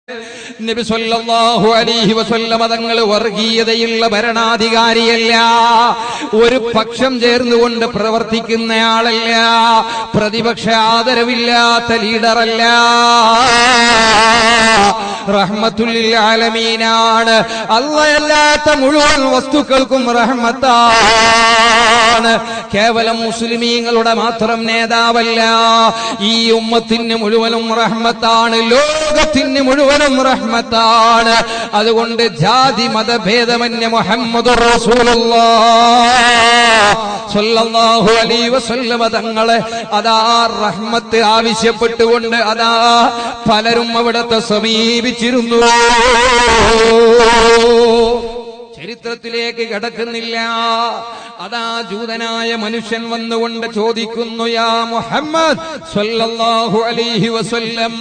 നബി സല്ലല്ലാഹു അലൈഹി വസല്ലമ തങ്ങൾ വർഗീയതയുള്ള ഭരണാധികാരിയല്ല, ഒരു പക്ഷം ചേർന്നുകൊണ്ട് പ്രവർത്തിക്കുന്നയാളല്ല, പ്രതിപക്ഷ ആദരവില്ലാത്ത ലീഡറല്ല, റഹ്മത്തുൽ ലിൽ ആലമീനാണ്. അല്ലാഹയല്ലാത്ത മുഴുവൻ വസ്തുക്കൾക്കും റഹ്മത്താണ്. കേവലം മുസ്ലിമീങ്ങളുടെ മാത്രം നേതാവല്ല, ഈ ഉമ്മത്തിന് മുഴുവനും റഹ്മത്താണ്, ലോകത്തിന് മുഴുവനും റഹ്മത്താണ്. അതുകൊണ്ട് ജാതി മതഭേദമന്യേ മുഹമ്മദുർ റസൂലുള്ളാഹ് സ്വല്ലല്ലാഹു അലൈഹി വസല്ലമ തങ്ങളെ അതാ റഹ്മത്ത് ആവശ്യപ്പെട്ടുകൊണ്ട് അതാ പലരും അവിടത്തെ സമീപിച്ചിരുന്നു. ചരിത്രത്തിലേക്ക് കടക്കുന്നില്ല. അതാ ജൂതനായ മനുഷ്യൻ വന്നുകൊണ്ട് ചോദിക്കുന്നു, യാ മുഹമ്മദ് സ്വല്ലല്ലാഹു അലൈഹി വസല്ലം,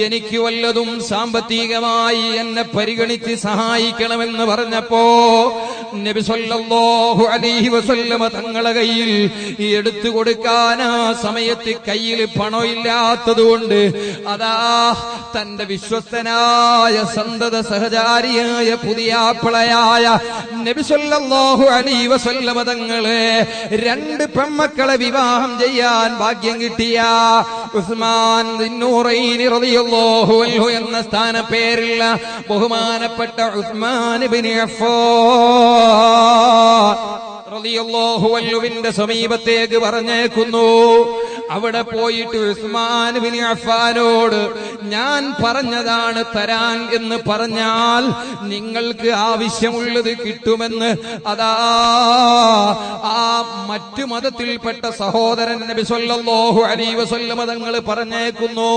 എനിക്ക് വല്ലതും സാമ്പത്തികമായി എന്നെ പരിഗണിച്ച് സഹായിക്കണമെന്ന് പറഞ്ഞപ്പോ നബി സ്വല്ലല്ലാഹു അലൈഹി വസല്ലം തങ്ങളുടെ കയ്യിൽ എടുത്തു കൊടുക്കാൻ ആ സമയത്ത് കയ്യിൽ പണമില്ലാത്തതുകൊണ്ട് അതാ തന്റെ വിശ്വസ്തനായ സന്തത സഹചാരിയായ പുതിയാപ്പിളയായ നബി സല്ലല്ലാഹു അലൈഹി വസല്ലം തങ്ങളെ രണ്ട് പെൺമക്കളെ വിവാഹം ചെയ്യാൻ ഭാഗ്യം കിട്ടിയ ഉസ്മാൻ ദിന്നൂറൈനി റളിയല്ലാഹു അൻഹു എന്ന സ്ഥാനപ്പേരുള്ള ബഹുമാനപ്പെട്ട ഉസ്മാൻ ഇബ്നു അഫ്ഫാൻ റളിയല്ലാഹു അൻഹുവിന്റെ സമീപത്തേക്ക് പറഞ്ഞേക്കുന്നു. അവിടെ പോയിട്ട് ഉസ്മാൻ ഇബ്നു അഫ്ഫാനോട് ഞാൻ പറഞ്ഞതാണ് തരാൻ എന്ന് പറഞ്ഞാൽ നിങ്ങൾക്ക് ആവശ്യമുള്ളത് കിട്ടുമെന്ന് അതാ ആ മറ്റു മതത്തിൽപ്പെട്ട സഹോദരൻ നബി സല്ലല്ലാഹു അലൈഹി വസല്ലം തങ്ങൾ പറഞ്ഞേക്കുന്നു.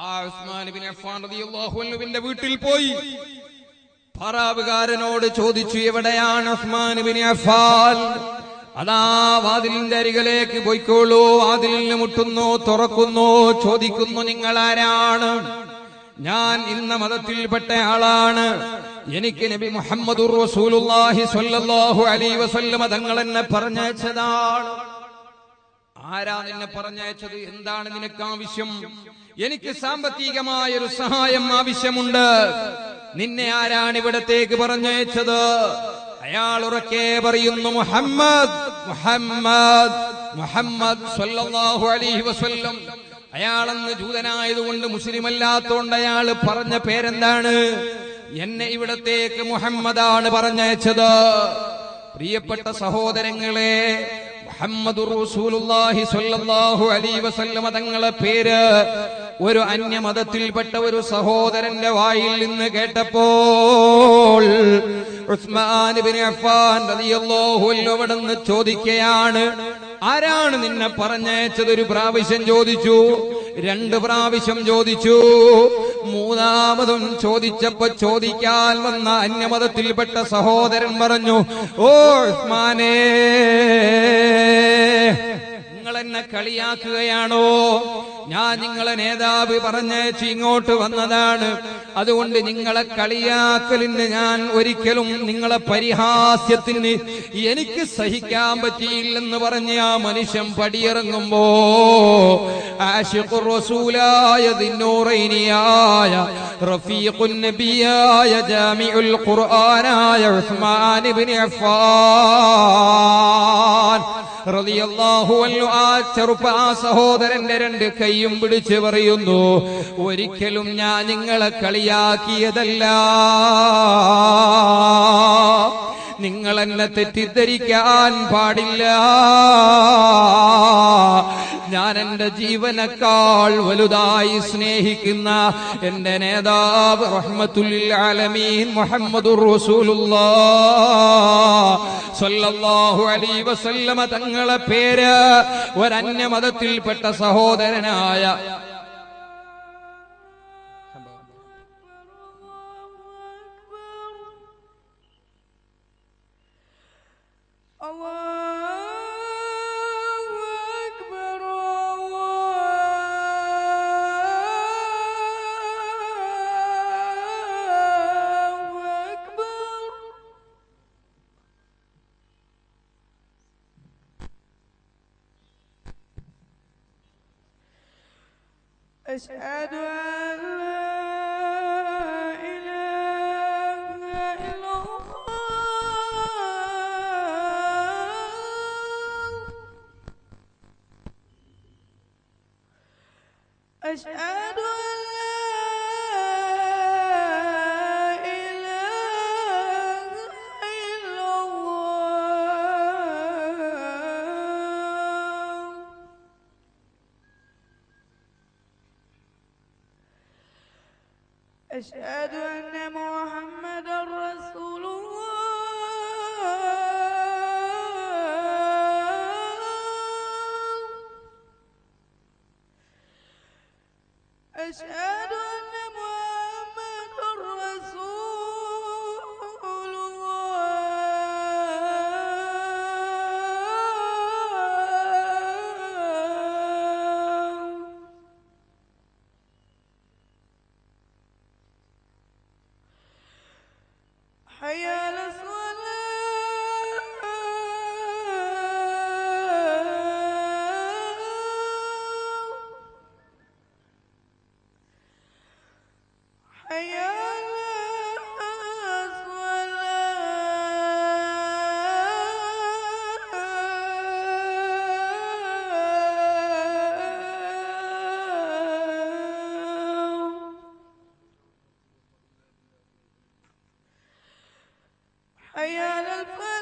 ആ ഉസ്മാൻ ഇബ്നു അഫ്ഫാൻ റളിയല്ലാഹു അൻഹുവിന്റെ വീട്ടിൽ പോയി പറാവുകാരനോട് ചോദിച്ചു, എവിടെയാണ് ഉസ്മാൻ ഇബ്നു അഫ്ഫാൻ? അതാ വാതിലിന്റെ അരികിലേക്ക് പോയിക്കോളൂ. വാതിലിന് മുട്ടുന്നു, തുറക്കുന്നു, ചോദിക്കുന്നു, നിങ്ങൾ ആരാണ്? ഞാൻ ഇന്ന മതത്തിൽപ്പെട്ട ആളാണ്, എനിക്ക് നബി മുഹമ്മദുർ റസൂലുള്ളാഹി സ്വല്ലല്ലാഹു അലൈഹി വസല്ലം തങ്ങൾ എന്നെ പറഞ്ഞയച്ചതാണ്. ആരാ നിന്നെ പറഞ്ഞയച്ചത്? എന്താണ് നിനക്ക് ആവശ്യം? എനിക്ക് സാമ്പത്തികമായ ഒരു സഹായം ആവശ്യമുണ്ട്. നിന്നെ ആരാണ് ഇവിടത്തേക്ക് പറഞ്ഞയച്ചത്? അയാൾ ഉറക്കെ പറയുന്നു, മുഹമ്മദ് മുഹമ്മദ് മുഹമ്മദ് സ്വല്ലല്ലാഹു അലൈഹി വസല്ലം. അയാളന്ന് ജൂതനായതുകൊണ്ട് മുസ്ലിം അല്ലാത്തോണ്ട് അയാൾ പറഞ്ഞ പേരെന്താണ്? എന്നെ ഇവിടത്തേക്ക് മുഹമ്മദാണ് പറഞ്ഞയച്ചത്. പ്രിയപ്പെട്ട സഹോദരങ്ങളെ, മുഹമ്മദുർ റസൂലുള്ളാഹി സ്വല്ലല്ലാഹു അലൈഹി വസല്ലം തങ്ങളെ പേര് ഒരു അന്യമതത്തിൽപ്പെട്ട ഒരു സഹോദരന്റെ വായിൽ നിന്ന് കേട്ടപ്പോൾ ഉസ്മാൻ ഇബ്നു അഫ്ഫാൻ റളിയല്ലാഹു അൻഹു അവിടുന്ന് ചോദിക്കുകയാണ്, ആരാണ് നിന്നെ പറഞ്ഞയച്ചത്? ഒരു പ്രാവശ്യം ചോദിച്ചു, രണ്ട് പ്രാവശ്യം ചോദിച്ചു, മൂന്നാമതും ചോദിച്ചപ്പോ ചോദിക്കാൻ വന്ന അന്യമതത്തിൽപ്പെട്ട സഹോദരൻ പറഞ്ഞു, ഓ ഉസ്മാനേ, നിങ്ങൾ എന്നെ കളിയാക്കുകയാണോ? ഞാൻ നിങ്ങളെ നേതാവ് പറഞ്ഞയച്ച് ഇങ്ങോട്ട് വന്നതാണ്. അതുകൊണ്ട് നിങ്ങളെ കളിയാക്കലിന് ഞാൻ ഒരിക്കലും നിങ്ങളെ പരിഹാസ്യത്തിന് എനിക്ക് സഹിക്കാൻ പറ്റിയില്ലെന്ന് പറഞ്ഞ് ആ മനുഷ്യൻ പടിയിറങ്ങുമ്പോ ആശിഖുർ റസൂലായ ദിന്നൂറൈനിയായ റഫീഖുൻ നബിയായ ജാമിഉൽ ഖുർആനായ ഉസ്മാൻ ഇബ്നു അഫ്ഫാൻ റളിയല്ലാഹു അൻഹു ആ ചെറുപ്പ ആ സഹോദരന്റെ രണ്ട് കൈയും പിടിച്ച് പറയുന്നു, ഒരിക്കലും ഞാൻ നിങ്ങളെ കളിയാക്കിയതല്ല, നിങ്ങൾ എന്നെ തെറ്റിദ്ധരിക്കാൻ പാടില്ല. ഞാൻ എന്റെ ജീവനേക്കാൾ വലുതായി സ്നേഹിക്കുന്ന എന്റെ നേതാവ് റഹ്മത്തുൽ ലിൽ ആലമീൻ മുഹമ്മദുർ റസൂലുള്ളാഹ് സ്വല്ലല്ലാഹു അലൈഹി വസല്ലമ തങ്ങളെ പേര് ഒരന്യ മതത്തിൽപ്പെട്ട സഹോദരനായ أشهد أن لا أشهد أن محمدا رسول الله أشهد أن محمدا رسول الله حي على الصلاة حي على الصلاة حي على الفلاح